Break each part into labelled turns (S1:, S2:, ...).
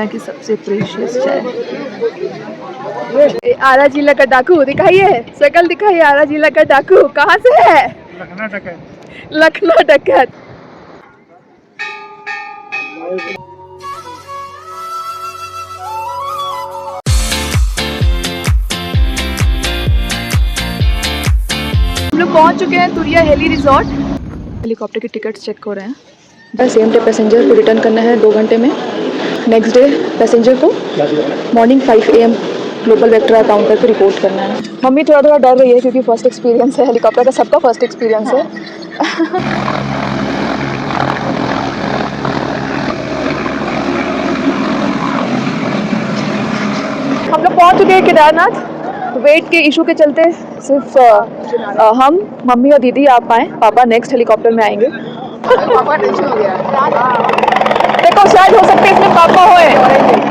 S1: दुनिया की सबसे प्रेशियस चाय। आरा जिला का डाकू दिखाइए, शकल दिखाइए। आरा जिला का डाकू कहाँ से है? लखनऊ डकैत। लखनऊ डकैत। हम लोग पहुंच चुके हैं तुरिया हेली रिजॉर्ट। हेलीकॉप्टर के टिकट्स चेक हो रहे हैं। बस सेम डे पैसेंजर को रिटर्न करना है 2 घंटे में। नेक्स्ट डे पैसेंजर को morning 5 AM global vector counter पे रिपोर्ट करना है। मम्मी थोड़ा डर रही है क्योंकि फर्स्ट एक्सपीरियंस है हेलीकॉप्टर का, सबका फर्स्ट एक्सपीरियंस है। हम लोग पहुंच चुके हैं केदारनाथ। वेट के इशू के चलते सिर्फ हम, मम्मी और दीदी आ पाए। पापा नेक्स्ट हेलीकॉप्टर में आएंगे। पापा टेंशन हो गया। देखो शायद हो सकता है इसमें पापा होए।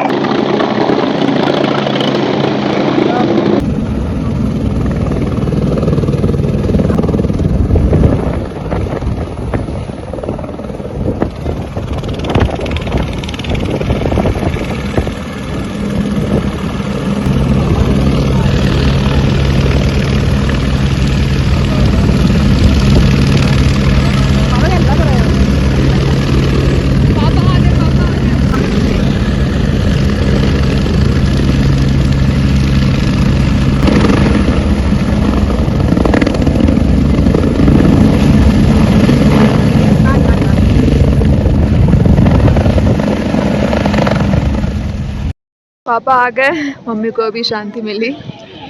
S1: पापा आ गए, मम्मी को अभी शांति मिली,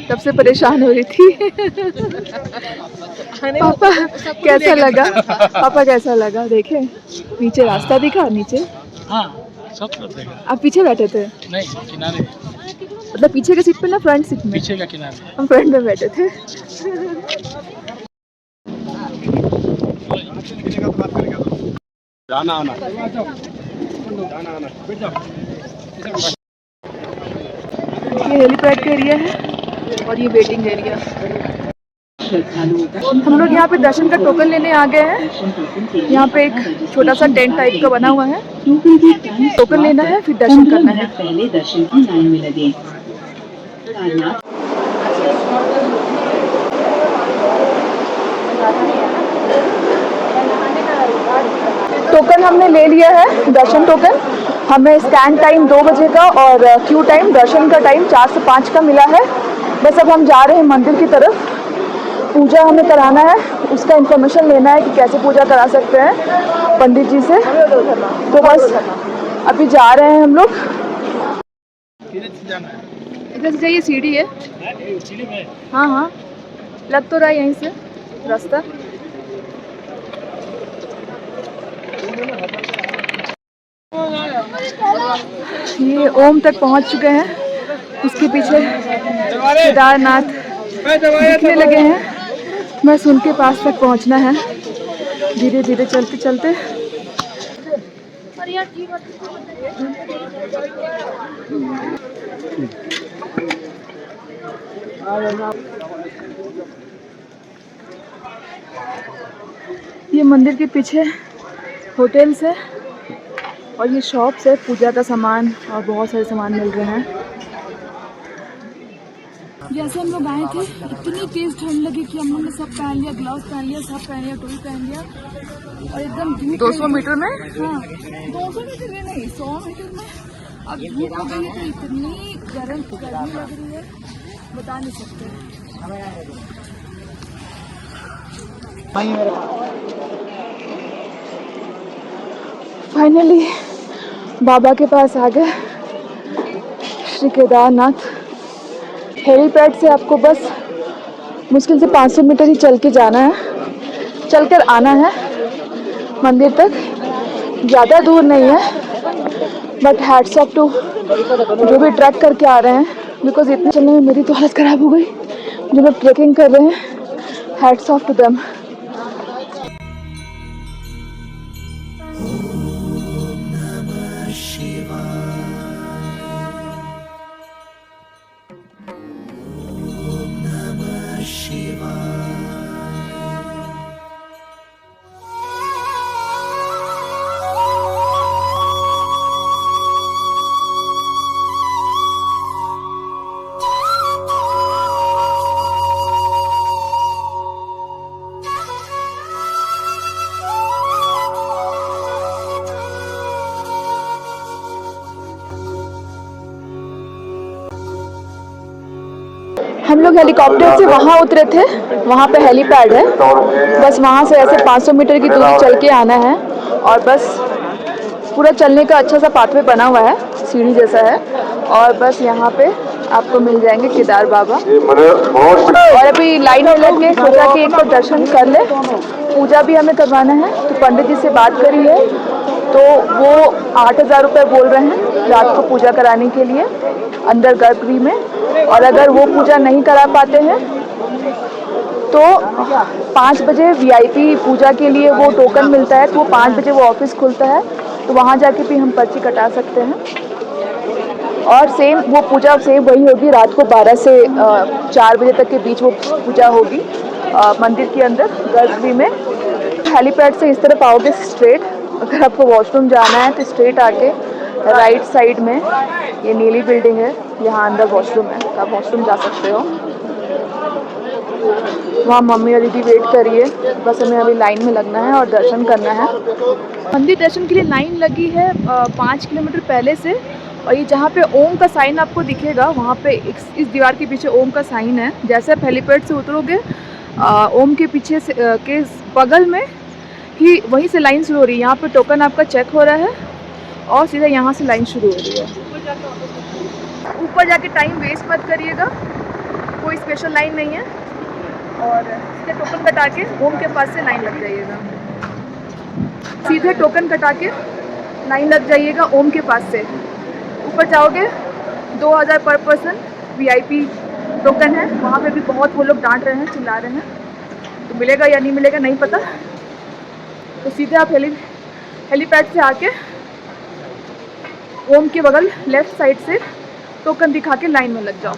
S1: तब से परेशान हो रही थी। पापा कैसा लगा? पापा कैसा लगा? देखे नीचे रास्ता दिखा, नीचे
S2: हाँ सब कर देगा।
S1: आप पीछे बैठे थे?
S2: नहीं किनारे,
S1: मतलब पीछे के सीट पे ना फ्रंट सीट में?
S2: पीछे का किनारे।
S1: हम फ्रंट में बैठे थे।
S2: जाना आना।
S1: ये हेलीपैड का एरिया है और ये वेटिंग एरिया। हम लोग यहाँ पे दर्शन का टोकन लेने आ गए हैं। यहाँ पे एक छोटा सा टेंट टाइप का बना हुआ है, टोकन लेना है फिर दर्शन करना है।
S3: पहले दर्शन की लाइन में लगे।
S1: टोकन हमने ले लिया है, दर्शन टोकन। हमें स्कैन टाइम 2 बजे का और क्यू टाइम, दर्शन का टाइम 4 से 5 का मिला है। बस अब हम जा रहे हैं मंदिर की तरफ। पूजा हमें कराना है, उसका इन्फॉर्मेशन लेना है कि कैसे पूजा करा सकते हैं पंडित जी से। तो बस अभी जा रहे हैं हम लोग। इधर से जाइए, सीढ़ी है। हाँ हाँ लग तो रहा है यहीं से रास्ता। ये ओम तक पहुंच चुके हैं, उसके पीछे केदारनाथ दिखने लगे हैं। बस उनके पास तक पहुंचना है, धीरे धीरे चलते चलते। ये मंदिर के पीछे होटल्स है और ये शॉप्स है, पूजा का सामान और बहुत सारे सामान मिल रहे हैं। जैसे हम लोग आए थे इतनी तेज ठंड लगी कि हम लोग ने सब पहन लिया, ग्लव्स पहन लिया, सब पहन लिया, टोपी पहन लिया और एकदम धूप। 200 मीटर में? हाँ 200 मीटर में नहीं, 100 मीटर में। अब धूप हो गई है तो इतनी गर्मी लग रही है, बता नहीं सकते। फाइनली बाबा के पास आ गए, श्री केदारनाथ। हेलीपैड से आपको बस मुश्किल से 500 मीटर ही चल के जाना है, चलकर आना है मंदिर तक। ज़्यादा दूर नहीं है, बट हैट्स ऑफ टू जो भी ट्रैक करके आ रहे हैं, बिकॉज इतने चलने में मेरी तो हालत ख़राब हो गई। जो लोग ट्रैकिंग कर रहे हैं, हैट्स ऑफ टू देम। हम लोग हेलीकॉप्टर से वहाँ उतरे थे, वहाँ पे हेलीपैड है, बस वहाँ से ऐसे 500 मीटर की दूरी चल के आना है और बस पूरा चलने का अच्छा सा पाथवे बना हुआ है, सीढ़ी जैसा है और बस यहाँ पे आपको मिल जाएंगे केदार बाबा। और अभी लाइन में लग के सोचा कि एक तो दर्शन कर ले, पूजा भी हमें करवाना है, तो पंडित जी से बात करी है तो वो 8,000 रुपये बोल रहे हैं रात को पूजा कराने के लिए अंदर गर्भगृह में, और अगर वो पूजा नहीं करा पाते हैं तो 5 बजे VIP पूजा के लिए वो टोकन मिलता है, तो वो 5 बजे वो ऑफिस खुलता है, तो वहाँ जाके भी हम पर्ची कटा सकते हैं। और सेम वो पूजा सेम वही होगी, रात को 12 से 4 बजे तक के बीच वो पूजा होगी मंदिर के अंदर गर्भगृह में। हेलीपैड से इस तरफ आओगे स्ट्रेट, अगर आपको वॉशरूम जाना है तो स्ट्रेट आके राइट साइड में ये नीली बिल्डिंग है, यहाँ अंदर वॉशरूम है, तो आप वॉशरूम जा सकते हो। वहाँ मम्मी और दीदी वेट करिए, बस हमें अभी लाइन में लगना है और दर्शन करना है। मंदिर दर्शन के लिए लाइन लगी है 5 किलोमीटर पहले से, और ये जहाँ पे ओम का साइन आपको दिखेगा वहाँ पे इस दीवार के पीछे ओम का साइन है। जैसे आप हेलीपैड से उतरोगे ओम के पीछे से के बगल में ही वहीं से लाइन शुरू हो रही है। यहाँ पे टोकन आपका चेक हो रहा है और सीधा यहाँ से लाइन शुरू हो रही है। ऊपर जाके टाइम वेस्ट मत करिएगा, कोई स्पेशल लाइन नहीं है, और सीधे टोकन कटा के ओम के पास से लाइन लग जाइएगा। सीधे टोकन कटा के लाइन लग जाइएगा ओम के पास से। ऊपर जाओगे 2,000 पर पर्सन VIP टोकन है, वहाँ पे भी बहुत वो लोग डांट रहे हैं, चिल्ला रहे हैं, तो मिलेगा या नहीं मिलेगा नहीं पता। तो सीधे आप हेलीपैड से आके ओम के बगल लेफ्ट साइड से टोकन दिखा के लाइन में लग जाओ।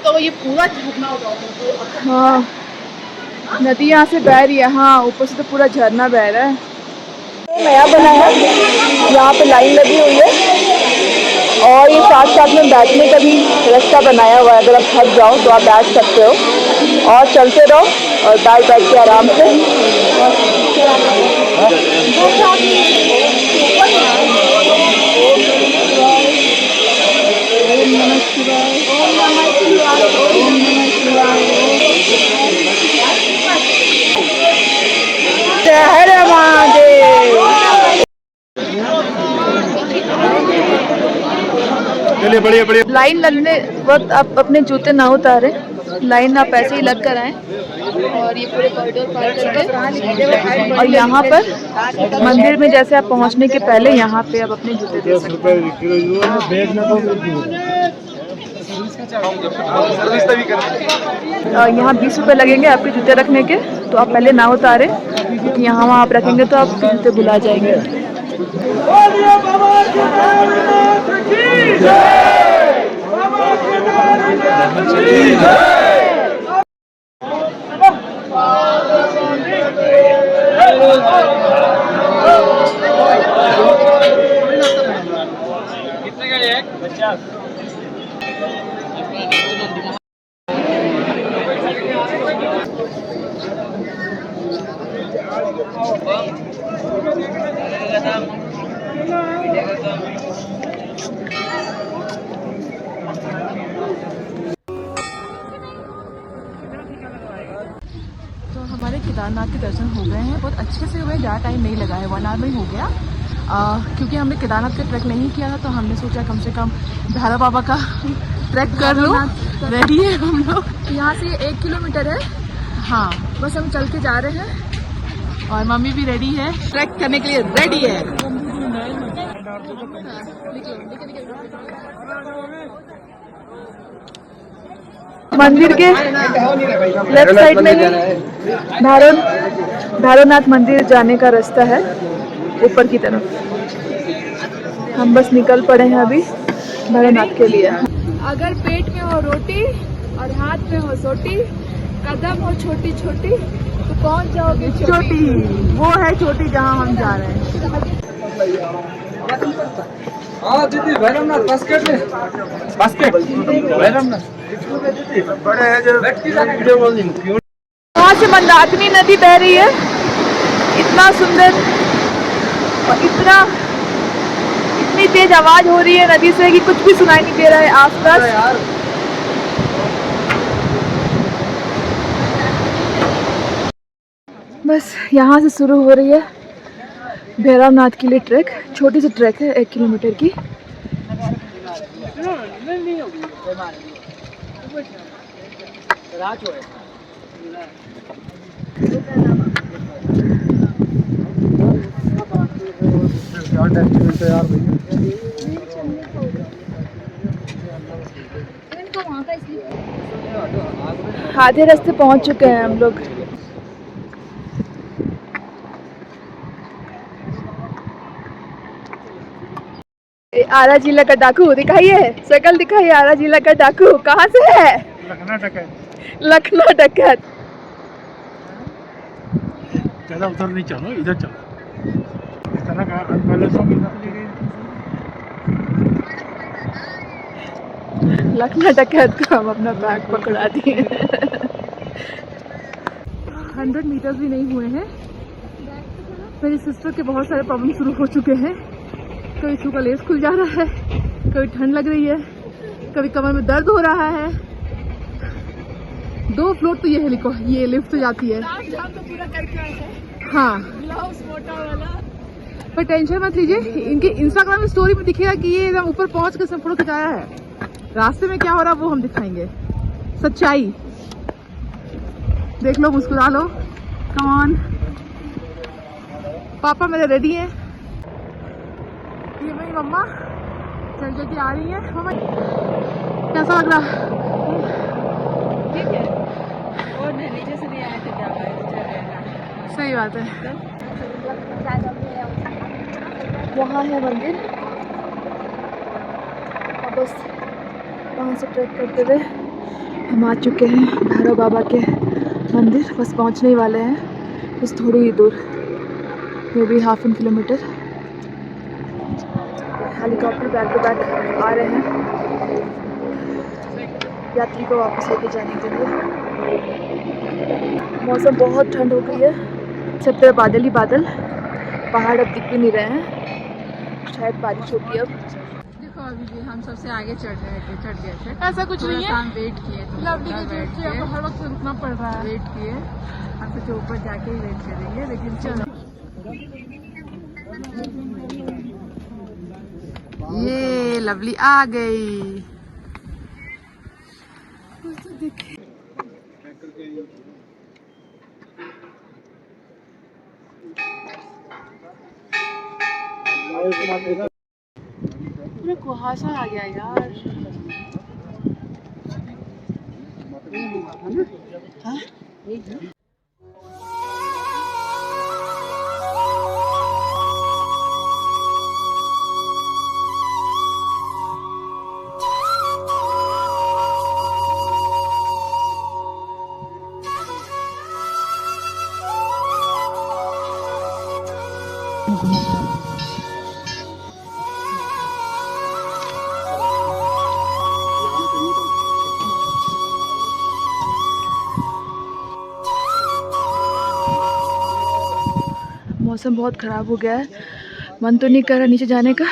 S4: तो ये पूरा झरना होगा।
S1: हाँ, नदी यहाँ से बह रही है, हाँ ऊपर से तो पूरा झरना बह रहा है। नया बना है, यहाँ पे लाइन लगी हुई है और ये साथ साथ में बैठने का भी रास्ता बनाया हुआ है। अगर आप थक जाओ तो आप बैठ सकते हो और चलते रहो और बैठ के आराम से। हर महादेव।
S5: बढ़िया।
S1: लाइन लगने वक्त आप अपने जूते ना उतारें, लाइन आप ऐसे ही लग कर आए और ये पूरे कॉरिडोर पार करके, और यहाँ पर मंदिर में जैसे आप पहुँचने के पहले यहाँ पे आप अपने जूते दे सकते हैं। यहाँ 20 रुपये लगेंगे आपके जूते रखने के, तो आप पहले ना उतारें क्योंकि यहाँ वहाँ आप रखेंगे तो आपके जूते भुला जाएंगे।
S2: कितने का ये? 50।
S1: तो हमारे केदारनाथ के दर्शन हो गए हैं, बहुत अच्छे से हुए, ज़्यादा टाइम नहीं लगा है, 1 आवर में ही हो गया। क्योंकि हमने केदारनाथ का ट्रैक नहीं किया था तो हमने सोचा कम से कम भैरव बाबा का ट्रैक कर लो। रेडी है हम लोग, यहाँ से 1 किलोमीटर है, हाँ बस हम चल के जा रहे हैं और मम्मी भी रेडी है, ट्रैक करने के लिए रेडी है। मंदिर के लेफ्ट साइड में ही भैरवनाथ मंदिर जाने का रास्ता है ऊपर की तरफ। हम बस निकल पड़े हैं अभी भैरवनाथ के लिए। अगर पेट में हो रोटी और हाथ में हो सोटी, कदम हो छोटी छोटी तो पहुंच जाओगे चोटी। वो है चोटी जहां हम जा रहे हैं।
S5: हाँ दीदी भैरवनाथ बास्केट भैरवनाथ
S1: वहाँ से मंदाकिनी नदी बह रही है इतना सुंदर और इतनी तेज आवाज हो रही है नदी से कि कुछ भी सुनाई नहीं दे रहा है आसपास। बस यहाँ से शुरू हो रही है भैरवनाथ के लिए ट्रैक। छोटी सी ट्रैक है 1 किलोमीटर की। आधे रास्ते पहुंच चुके हैं हम लोग। आरा जिला का डाकू दिखाइए, शकल दिखाइए। आरा जिला का डाकू कहाँ से है? लखनऊ डकैत।
S2: ज़्यादा उधर नहीं चलो, इधर चलो। इतना का अनबैलेंस हो गया।
S1: लखनऊ डकैत को हम अपना बैग पकड़ा दिए। 100 मीटर्स भी नहीं हुए हैं। मेरी सिस्टर के बहुत सारे प्रॉब्लम शुरू हो चुके हैं। कभी इसका लेस खुल जा रहा है, कभी ठंड लग रही है, कभी कमर में दर्द हो रहा है। 2 फ्लोर तो ये लिफ्ट तो जाती है। हाँ, पर टेंशन मत लीजिए, इनके इंस्टाग्राम स्टोरी में दिखेगा कि ये एकदम ऊपर पहुंच कर सब फोटो खिंचाया है। रास्ते में क्या हो रहा है वो हम दिखाएंगे, सच्चाई देख लो, मुस्कुरा लो। कम ऑन, पापा मेरे रेडी हैं। ये मेरी मम्मा चल चल के आ रही है। मम्मा कैसा लग रहा?
S4: ठीक है, और नीचे से नहीं आए थे क्या?
S1: सही बात है। वहाँ है मंदिर, और बस वहाँ से ट्रैक करते हुए हम आ चुके हैं भैरव बाबा के मंदिर। बस पहुँचने ही वाले हैं, बस थोड़ी ही दूर, may be ½ kilometre. Helicopter back to back आ रहे हैं यात्री को वापस लेके जाने के लिए। मौसम बहुत ठंड हो गई है, सब तरफ बादल ही बादल, पहाड़ अब दिख भी नहीं रहे हैं, शायद बारिश होगी अब।
S4: देखो अभी भी हम सबसे आगे चढ़ गए थे।
S1: ऐसा कुछ नहीं है,
S4: हम वेट किए,
S1: हर वक्त रुकना पड़ रहा है।
S4: वेट किए, हम सोचे ऊपर जाके ही वेट करेंगे, लेकिन चलो।
S1: ये लवली आ गई। पूरा कुहासा आ गया यार। हाँ? मौसम बहुत ख़राब हो गया है, मन तो नहीं कर रहा नीचे जाने का,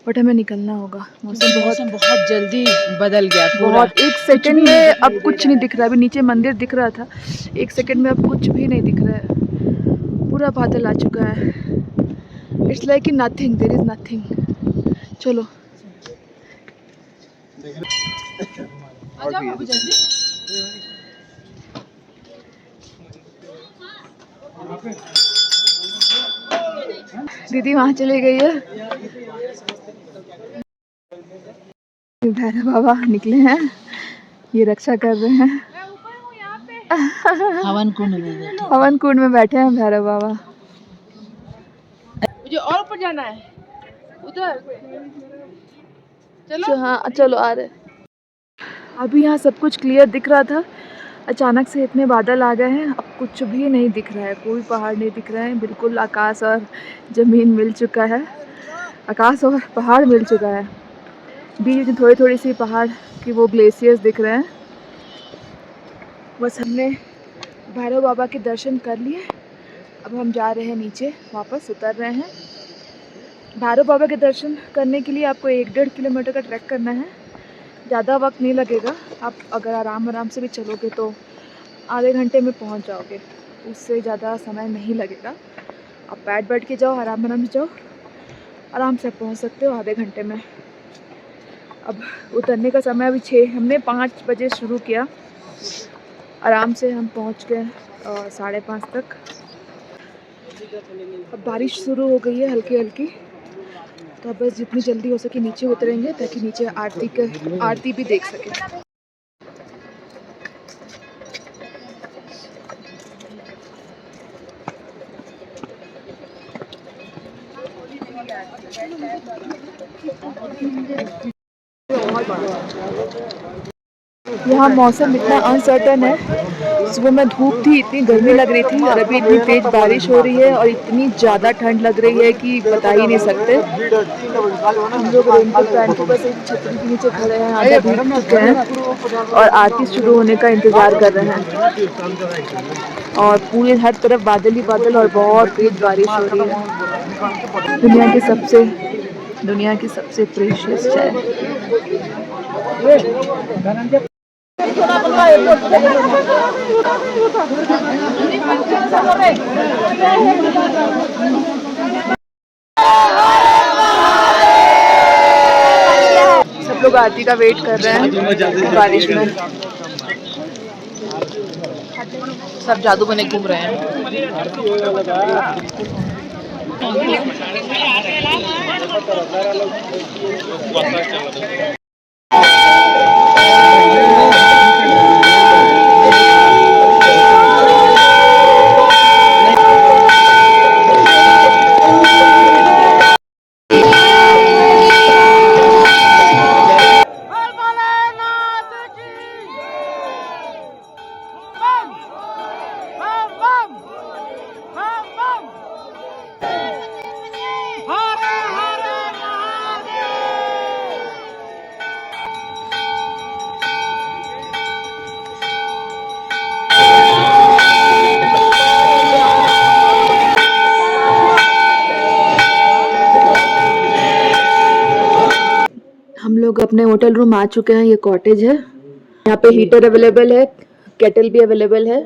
S1: बट हमें निकलना होगा। मौसम
S4: बहुत जल्दी बदल गया,
S1: बहुत 1 सेकंड में अब कुछ नहीं दिख रहा है। अभी नीचे मंदिर दिख रहा था, 1 सेकंड में अब कुछ भी नहीं दिख रहा है, पूरा बादल आ चुका है। इट्स लाइक कि नथिंग, देयर इज नथिंग। चलो दीदी वहाँ चली गई है। भैरव बाबा निकले हैं, ये रक्षा कर रहे हैं। हवन कुंड में बैठे हैं भैरव बाबा।
S4: मुझे और ऊपर जाना है, उधर
S1: चलो। हाँ चलो, आ रहे। अभी यहाँ सब कुछ क्लियर दिख रहा था, अचानक से इतने बादल आ गए हैं, अब कुछ भी नहीं दिख रहा है, कोई पहाड़ नहीं दिख रहा है। बिल्कुल आकाश और ज़मीन मिल चुका है, आकाश और पहाड़ मिल चुका है। बीच में थोड़ी थोड़ी सी पहाड़ की वो ग्लेशियर्स दिख रहे हैं। बस हमने भैरव बाबा के दर्शन कर लिए, अब हम जा रहे हैं नीचे, वापस उतर रहे हैं। भैरव बाबा के दर्शन करने के लिए आपको 1-1.5 किलोमीटर का ट्रैक करना है। ज़्यादा वक्त नहीं लगेगा, आप अगर आराम से भी चलोगे तो आधे घंटे में पहुंच जाओगे, उससे ज़्यादा समय नहीं लगेगा। आप बैठ के जाओ, आराम से जाओ, आराम से पहुंच सकते हो आधे घंटे में। अब उतरने का समय अभी 6, हमने 5 बजे शुरू किया, आराम से हम पहुंच गए 5:30 तक। अब बारिश शुरू हो गई है हल्की हल्की, तो अब बस जितनी जल्दी हो सके नीचे उतरेंगे ताकि नीचे आरती भी देख सकें। यहाँ मौसम इतना अनसर्टन है, सुबह में धूप थी, इतनी गर्मी लग रही थी, और अभी इतनी तेज बारिश हो रही है और इतनी ज़्यादा ठंड लग रही है कि बता ही नहीं सकते। हम लोग रेनकोट पहन के बस एक छतरी के नीचे खड़े हैं, आधा भीग चुके हैं और आरती शुरू होने का इंतज़ार कर रहे हैं। और पूरे हर तरफ बादल ही बादल और बहुत तेज बारिश हो रही है। दुनिया की सबसे प्रेशियस चाय। सब लोग आरती का वेट कर रहे हैं बारिश में। सब जादू बने घूम रहे हैं। हम लोग अपने होटल रूम आ चुके हैं। ये कॉटेज है, यहाँ पे हीटर अवेलेबल है, केटल भी अवेलेबल है।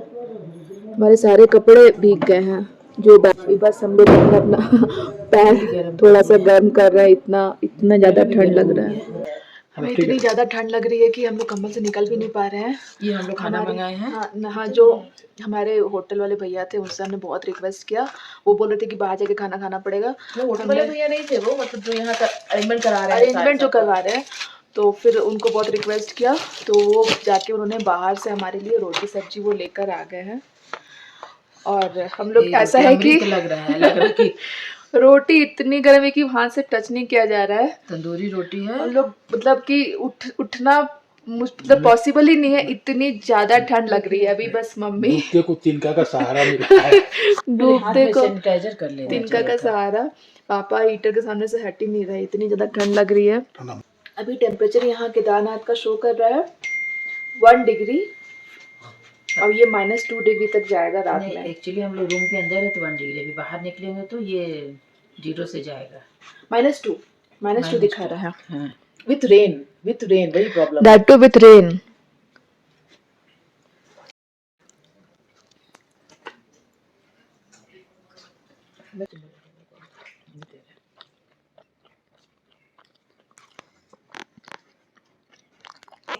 S1: हमारे सारे कपड़े भीग गए हैं, जो बस हम लोग अपना पैर थोड़ा सा गर्म कर रहे हैं। इतना ज़्यादा ठंड लग रहा है, हमें इतनी ज़्यादा ठंड लग रही है कि हम लोग कंबल से निकल भी नहीं पा रहे हैं।
S4: ये हम लोग खाना मंगाए हैं।
S1: हाँ, जो हमारे होटल वाले भैया थे उनसे हमने बहुत रिक्वेस्ट किया, वो बोल रहे थे कि बाहर जाके खाना खाना पड़ेगा।
S4: होटल वाले भैया नहीं थे वो, मतलब जो यहाँ का अरेंजमेंट करा रहे हैं,
S1: अरेंजमेंट जो करवा रहे हैं, तो फिर उनको बहुत रिक्वेस्ट किया, तो वो जाके उन्होंने बाहर से हमारे लिए रोटी सब्जी वो लेकर आ गए हैं। और हम लोग ऐसा है कि
S4: लग रहा है कि
S1: रोटी इतनी गर्म है कि वहां से टच नहीं किया जा रहा है।
S4: तंदूरी रोटी है।
S1: हम लोग मतलब कि उठना मतलब पॉसिबल ही नहीं है, इतनी ज्यादा ठंड लग रही है। अभी बस मम्मी
S2: डूबते को तिनका का सहारा मिल रहा है।
S1: डूबते को
S4: सैनिटाइजर कर ले,
S1: तिनका का सहारा। पापा हीटर के सामने से हट ही नहीं रहे, इतनी ज्यादा ठंड लग रही है। अभी टेम्परेचर यहाँ केदारनाथ का शो कर रहा है 1 डिग्री, और ये -2 डिग्री तक जाएगा रात में।
S4: एक्चुअली हम लोग रूम के अंदर है तो 1 डिग्री, अभी बाहर निकलेंगे तो ये 0 से जाएगा।
S1: -2 दिखा रहा है।
S4: विथ रेन वही problem.
S1: That too with rain.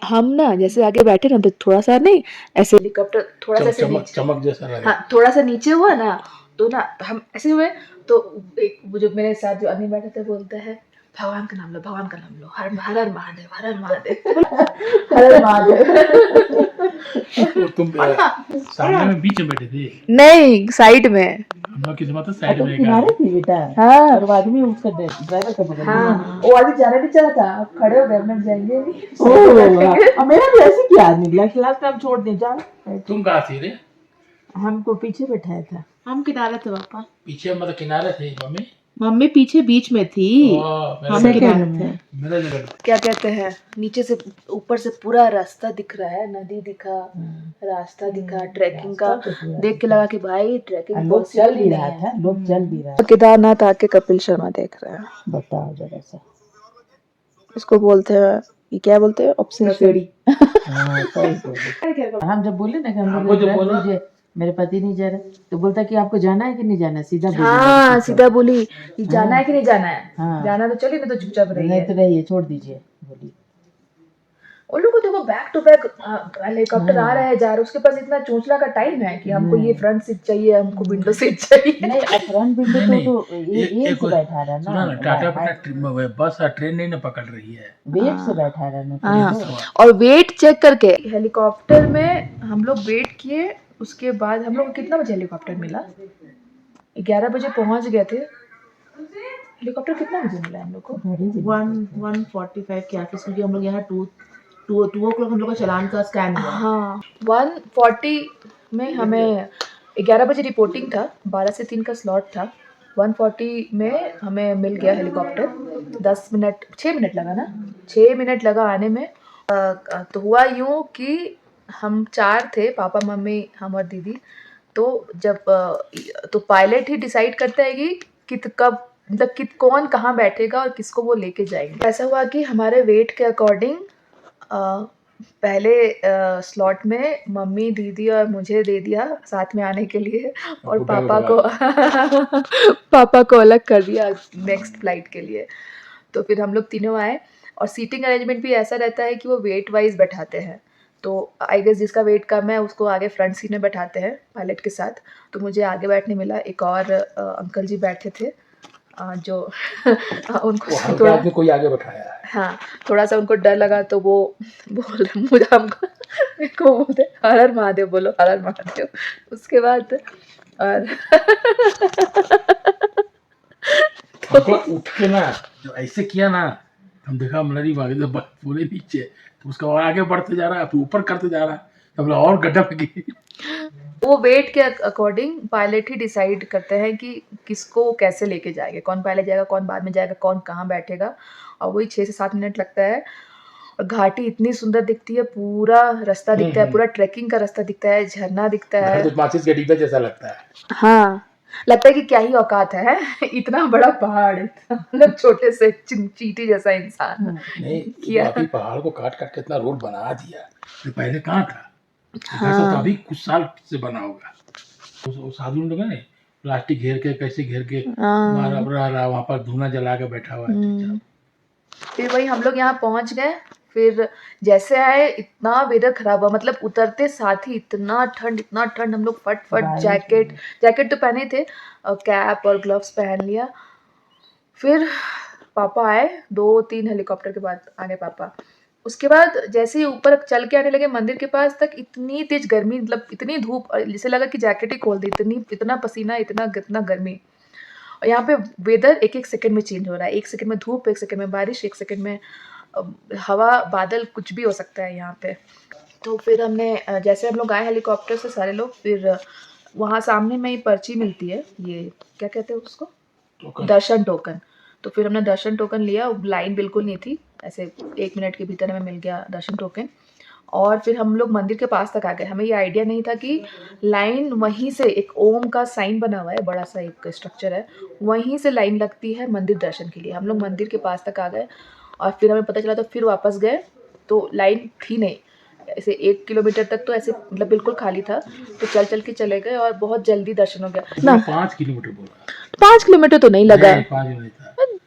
S1: हम ना जैसे आगे बैठे ना, तो थोड़ा सा नहीं ऐसे हेलीकॉप्टर थोड़ा सा ऐसे
S2: चमक जैसा लगा।
S1: हाँ, थोड़ा सा नीचे हुआ ना, तो ना हम ऐसे हुए, तो एक जो मेरे साथ जो आदमी बैठे थे बोलते हैं, भगवान का नाम लो, हर हर महादेव, हर हर महादेव, हर महादेव।
S2: तुम सामने में बीच में बैठे थे?
S1: नहीं, साइड में।
S2: हम लोग किसी बात साइड में
S4: किनारे थी बेटा।
S1: हाँ,
S4: और वो आदमी उसका ड्राइवर का बगल में।
S1: हाँ, वो आदमी जाना नहीं चाह था, आप खड़े हो गए, हम जाएंगे नहीं।
S4: ओह, मेरा भी ऐसे क्या निकला, लास्ट टाइम छोड़ दे जा।
S2: तुम कहाँ थी रे?
S4: हमको पीछे बैठाया था, हम किनारे थे पापा।
S2: पीछे मतलब किनारे थे मम्मी?
S4: मम्मी पीछे बीच में थी, हम किनारे थे।
S2: मेरा जगह
S1: क्या कहते हैं, नीचे से ऊपर से पूरा रास्ता दिख रहा है, नदी दिखा, रास्ता दिखा, ट्रैकिंग का देख के लगा कि भाई ट्रैकिंग पॉसिबल ही नहीं है।
S4: लोग चल भी रहा
S1: केदारनाथ आके कपिल शर्मा देख रहे हैं।
S4: है। बताओ जरा सा।
S1: इसको बोलते हैं, ये क्या बोलते हैं, ऑब्सेशन।
S4: हाँ, सही बोले। हम जब बोले ना कि हम
S2: हमको
S4: लोग
S2: जो
S4: ड्राइव
S2: बोला-
S4: कीजिए, मेरे पति नहीं जा रहे, तो बोलता कि आपको जाना है कि नहीं जाना है, सीधा बोलिए।
S1: हाँ सीधा बोली, ये जाना है कि नहीं जाना है,
S4: हाँ।
S1: जाना तो चलिए, नहीं तो चुपचाप
S4: नहीं
S1: रहिए।
S4: तो रहिए, छोड़ दीजिए, बोलिए।
S1: उन लोगों को देखो बैक टू बैक हेलीकॉप्टर आ रहा है, जा रहा है, उसके पास इतना चोंचला का टाइम है कि हमको ये फ्रंट सीट चाहिए, हमको विंडो सीट चाहिए।
S4: नहीं, फ्रंट विंडो
S2: नहीं,
S4: तो ये
S2: एक
S4: से बैठा रहा
S2: सुना ना,
S4: ना,
S2: टाटा अपना बस और ट्रेन नहीं ना पकड़ रही है।
S4: वेट से बैठा रहा ना।
S1: हाँ, और वेट चेक करके हेलीकॉप्टर में हम लोग वेट किए। उसके बाद हम लोग को कितना बजे हेलीकॉप्टर मिला, 11 बजे पहुंच गए थे। हेलीकॉप्टर कितना बजे मिला हम लोग को?
S4: 1:45 के आसपास, क्योंकि हम लोग यहाँ 2 o'clock हम लोग का चलान का स्कैन हुआ।
S1: हाँ 1:40 में हमें 11 बजे रिपोर्टिंग था, 12 से 3 का स्लॉट था। 1:40 में हमें मिल गया हेलीकॉप्टर। 6 मिनट लगा ना, 6 मिनट लगा आने में। तो हुआ यूँ कि हम 4 थे, पापा मम्मी हम और दीदी। तो जब तो पायलट ही डिसाइड करता है कि कब मतलब कौन कहाँ बैठेगा और किसको वो लेके जाएंगे। ऐसा हुआ कि हमारे वेट के अकॉर्डिंग पहले स्लॉट में मम्मी दीदी और मुझे दे दिया साथ में आने के लिए, और पापा को पापा को अलग कर दिया नेक्स्ट फ्लाइट के लिए। तो फिर हम लोग तीनों आए, और सीटिंग अरेंजमेंट भी ऐसा रहता है कि वो वेट वाइज बैठाते हैं। तो आई गेस जिसका वेट कम है उसको आगे फ्रंट सीट में बैठाते हैं पायलट के साथ। तो मुझे आगे बैठने मिला, एक और अंकल जी बैठे थे जो उनको थोड़ा
S2: आदमी कोई आगे बैठाया है।
S1: हाँ थोड़ा सा उनको डर लगा, तो वो बोल मुझे हमको मेरे को बोलते हर हर महादेव, बोलो हर हर महादेव। उसके बाद और
S2: हमको उठ के ना जो ऐसे किया ना, हम देखा मलरी भागे तो पूरे नीचे, तो उसका और आगे बढ़ते जा रहा है, फिर ऊपर करते जा रहा है, तो हम लोग और गड्ढा में गए।
S1: वो वेट के अकॉर्डिंग पायलट ही डिसाइड करते हैं कि किसको कैसे लेके जाएंगे, कौन पहले जाएगा, कौन बाद में जाएगा, कौन कहाँ बैठेगा। और वही 6 से 7 मिनट लगता है। और घाटी इतनी सुंदर दिखती है, पूरा रास्ता दिखता है, पूरा ट्रैकिंग का रास्ता दिखता है, झरना दिखता है।
S2: तो माचिस के डिब्बे जैसा लगता है।
S1: हाँ लगता है कि क्या ही औकात है इतना बड़ा पहाड़, मतलब छोटे से चींटी जैसा इंसान
S2: नहीं
S1: किया।
S2: तो अभी पहाड़ को काट काट के इतना रोड बना दिया, तो पहले कहाँ था? हाँ। तो अभी कुछ साल से बना होगा। तो साधु लोग है ना, प्लास्टिक घेर के कैसे घेर के मारा वहाँ पर धुआं जला के बैठा हुआ है।
S1: फिर वही हम लोग यहाँ पहुँच गए। फिर जैसे आए इतना वेदर खराब हुआ, मतलब उतरते साथ ही इतना ठंड, हम लोग फट जैकेट तो पहने थे, कैप और ग्लव्स पहन लिया। फिर पापा आए, 2-3 हेलीकॉप्टर के बाद आ गए पापा। उसके बाद जैसे ही ऊपर चल के आने लगे मंदिर के पास तक, इतनी तेज गर्मी, मतलब इतनी धूप, और जैसे लगा कि जैकेट ही खोल दी, इतना पसीना, इतना गर्मी। और यहाँ पे वेदर एक सेकंड में चेंज हो रहा है, 1 सेकंड में धूप, 1 सेकंड में बारिश, 1 सेकंड में हवा, बादल, कुछ भी हो सकता है यहाँ पे। तो फिर हमने जैसे हम लोग आए हेलीकॉप्टर से सारे लोग, फिर वहाँ सामने में ही पर्ची मिलती है, ये क्या कहते हैं उसको, दर्शन टोकन। तो फिर हमने दर्शन टोकन लिया, लाइन बिल्कुल नहीं थी, ऐसे 1 मिनट के भीतर हमें मिल गया दर्शन टोकन। और फिर हम लोग मंदिर के पास तक आ गए। हमें ये आइडिया नहीं था कि लाइन वहीं से, एक ओम का साइन बना हुआ है, बड़ा सा एक स्ट्रक्चर है, वहीं से लाइन लगती है मंदिर दर्शन के लिए। हम लोग मंदिर के पास तक आ गए, और फिर हमें पता चला, तो फिर वापस गए, तो लाइन थी नहीं। ऐसे 1 किलोमीटर तक तो ऐसे मतलब बिल्कुल खाली था, तो चल के चले गए, और बहुत जल्दी दर्शन हो गया ना।
S2: 5 किलोमीटर बोला,
S1: 5 किलोमीटर तो नहीं लगा,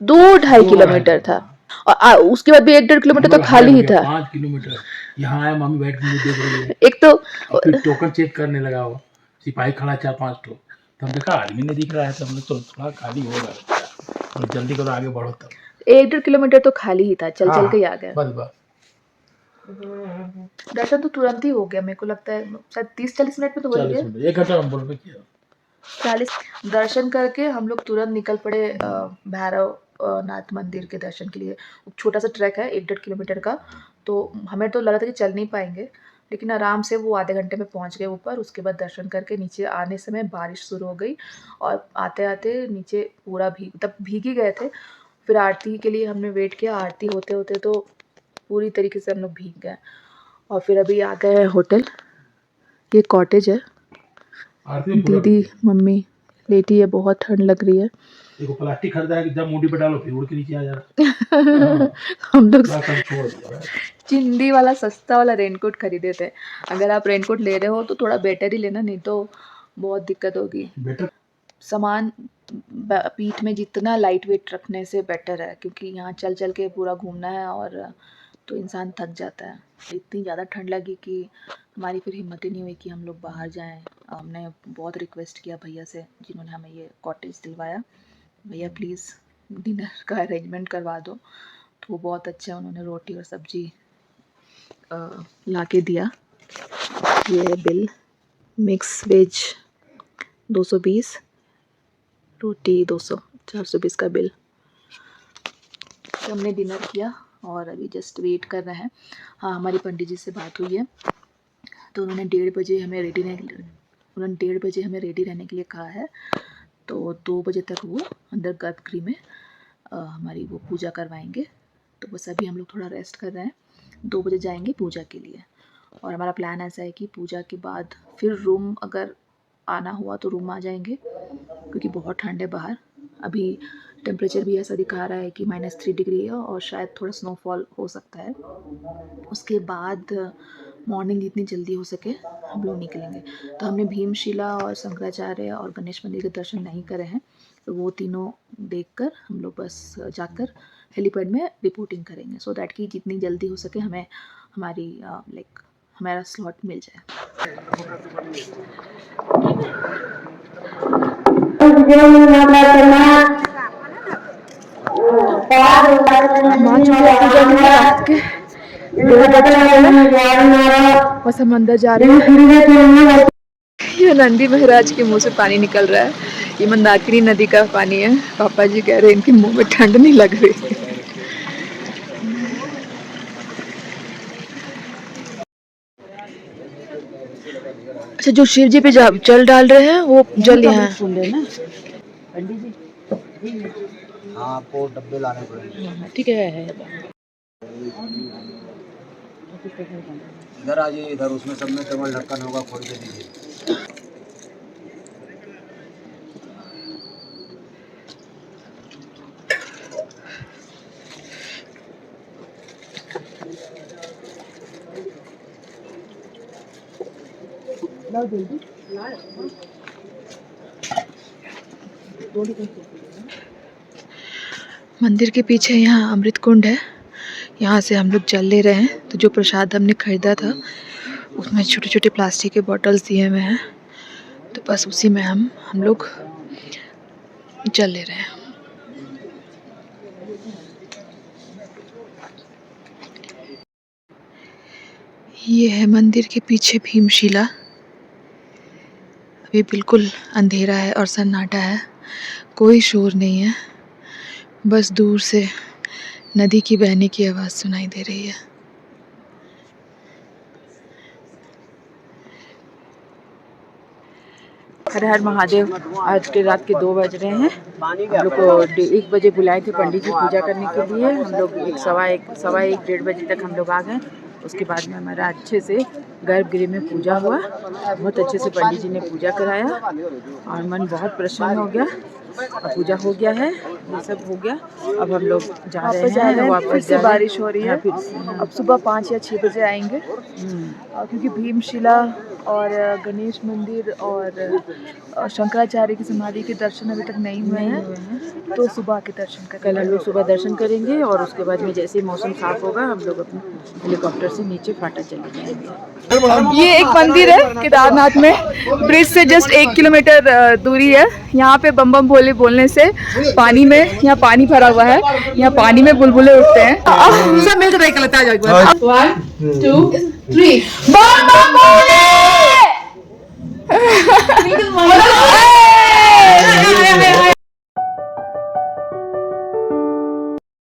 S1: 2-2.5 किलोमीटर था, और उसके बाद भी 1-1.5 किलोमीटर तो खाली ही था।
S2: 5 किलोमीटर यहाँ आया, मम्मी बैठ के देख रही है।
S1: एक तो
S2: फिर टोकन चेक करने लगा, वो सिपाही खड़ा 4-5 तो हम देखा आदमी नहीं दिख रहा है, तो हमने तो थोड़ा खाली हो रहा है, और जल्दी करो आगे बढ़ो। तब
S1: 1-1.5 किलोमीटर तो खाली ही था, चल के ही आ गए।
S2: बस
S1: दर्शन तो तुरंत ही हो गया, मेरे को लगता है शायद 30-40 मिनट में तो हो गया।
S2: 1 घंटा हम बोल पे किया।
S1: 40 दर्शन करके हम लोग तुरंत निकल पड़े भैरव नाथ मंदिर के दर्शन के लिए। छोटा सा ट्रैक है 1-1.5 किलोमीटर का, तो हमें तो लगा था कि चल नहीं पाएंगे, लेकिन आराम से वो आधे घंटे में पहुंच गए ऊपर। उसके बाद दर्शन करके नीचे आने समय बारिश शुरू हो गई और आते आते नीचे पूरा भीग ही गए थे। फिर आरती के लिए हमने वेट किया, आरती होते होते तो पूरी तरीके से हम लोग भीग गए। और फिर अभी आ गए होटल। ये कॉटेज है, दीदी मम्मी लेटी है, बहुत ठंड लग रही है।
S2: देखो प्लास्टिक खरीदा है कि जब मुंडी पे डालो फिर उड़ के नीचे आ जा रहा
S1: हम लोग
S2: छोड़ दिया।
S1: चिंदी वाला सस्ता वाला रेनकोट खरीदे थे। अगर आप रेनकोट ले रहे हो तो थोड़ा बेटर ही लेना, नहीं तो बहुत दिक्कत होगी।
S2: बेटर
S1: सामान पीठ में जितना लाइट वेट रखने से बेटर है, क्योंकि यहाँ चल चल के पूरा घूमना है और तो इंसान थक जाता है। इतनी ज़्यादा ठंड लगी कि हमारी फिर हिम्मत ही नहीं हुई कि हम लोग बाहर जाएं। हमने बहुत रिक्वेस्ट किया भैया से, जिन्होंने हमें ये कॉटेज दिलवाया, भैया प्लीज़ डिनर का अरेंजमेंट करवा दो। तो वो बहुत अच्छा, उन्होंने रोटी और सब्जी ला के दिया। ये बिल, मिक्स वेज 220, रोटी 200, 420 का बिल। तो हमने डिनर किया और अभी जस्ट वेट कर रहे हैं। हाँ, हमारी पंडित जी से बात हुई है तो उन्होंने 1:30 बजे हमें रेडी रहने के लिए कहा है। तो 2 बजे तक वो अंदर गर्भगृह में हमारी वो पूजा करवाएंगे। तो बस अभी हम लोग थोड़ा रेस्ट कर रहे हैं, 2 बजे जाएंगे पूजा के लिए। और हमारा प्लान ऐसा है कि पूजा के बाद फिर रूम अगर आना हुआ तो रूम आ जाएंगे, क्योंकि बहुत ठंड है बाहर। अभी टेम्परेचर भी ऐसा दिखा रहा है कि -3 डिग्री है और शायद थोड़ा स्नोफॉल हो सकता है। उसके बाद मॉर्निंग जितनी जल्दी हो सके हम लोग निकलेंगे। तो हमने भीमशिला और शंकराचार्य और गणेश मंदिर के दर्शन नहीं करे हैं, तो वो तीनों देखकर हम लोग बस जाकर हेलीपैड में रिपोर्टिंग करेंगे, सो दैट कि जितनी जल्दी हो सके हमें हमारा स्लॉट मिल जाए। रात के 1:30 बज चुके हैं, बस हम अंदर जा रहे हैं। ये नंदी महाराज के मुंह से पानी निकल रहा है, ये मंदाकिनी नदी का पानी है। पापा जी कह रहे हैं इनके मुंह में ठंड नहीं लग रही। अच्छा, जो शिव जी पे जल डाल रहे हैं वो जल यहाँ है।
S5: हाँ, आपको डब्बे लाने पड़ेंगे।
S1: ठीक है।
S5: इधर आ जाइए, इधर उसमें सब में टेबल ढक्कन होगा, खोल के दीजिए।
S1: मंदिर के पीछे यहाँ अमृत कुंड है, यहाँ से हम लोग जल ले रहे हैं। तो जो प्रसाद हमने खरीदा था उसमें छोटे छोटे प्लास्टिक के बॉटल्स दिए हुए हैं, तो बस उसी में हम लोग जल ले रहे हैं। ये है मंदिर के पीछे भीमशिला। अभी बिल्कुल अंधेरा है और सन्नाटा है, कोई शोर नहीं है, बस दूर से नदी की बहने की आवाज़ सुनाई दे रही है।
S4: हर हर महादेव। आज के रात के 2 बज रहे हैं। हम लोग को 1 बजे बुलाए थे पंडित जी पूजा करने के लिए। हम लोग सवा एक 1:30 बजे तक हम लोग आ गए। उसके बाद में हमारा अच्छे से गर्भगृह में पूजा हुआ, बहुत अच्छे से पंडित जी ने पूजा कराया और मन बहुत प्रसन्न हो गया। अब पूजा हो गया है, ये सब हो गया। अब हम लोग जा रहे हैं वापस।
S1: फिर से बारिश हो रही है,
S4: फिर
S1: अब सुबह 5 या 6 बजे आएंगे। क्योंकि भीमशिला और गणेश मंदिर और शंकराचार्य की समाधि के दर्शन अभी तक नहीं हुए हैं, तो सुबह के दर्शन करेंगे।
S4: कल हम लोग सुबह दर्शन करेंगे और उसके बाद में जैसे ही मौसम साफ होगा हम लोग अपने हेलीकॉप्टर से नीचे फाटा चले जाएंगे।
S1: ये एक मंदिर है केदारनाथ में, ब्रिज से जस्ट 1 किलोमीटर दूरी है। यहाँ पे बम बम भोले बोलने से पानी में, यहाँ पानी भरा हुआ है, यहाँ पानी में बुलबुले उठते हैं। सब मिलकर एक लगता है। 1 2 3 बम बम भोले।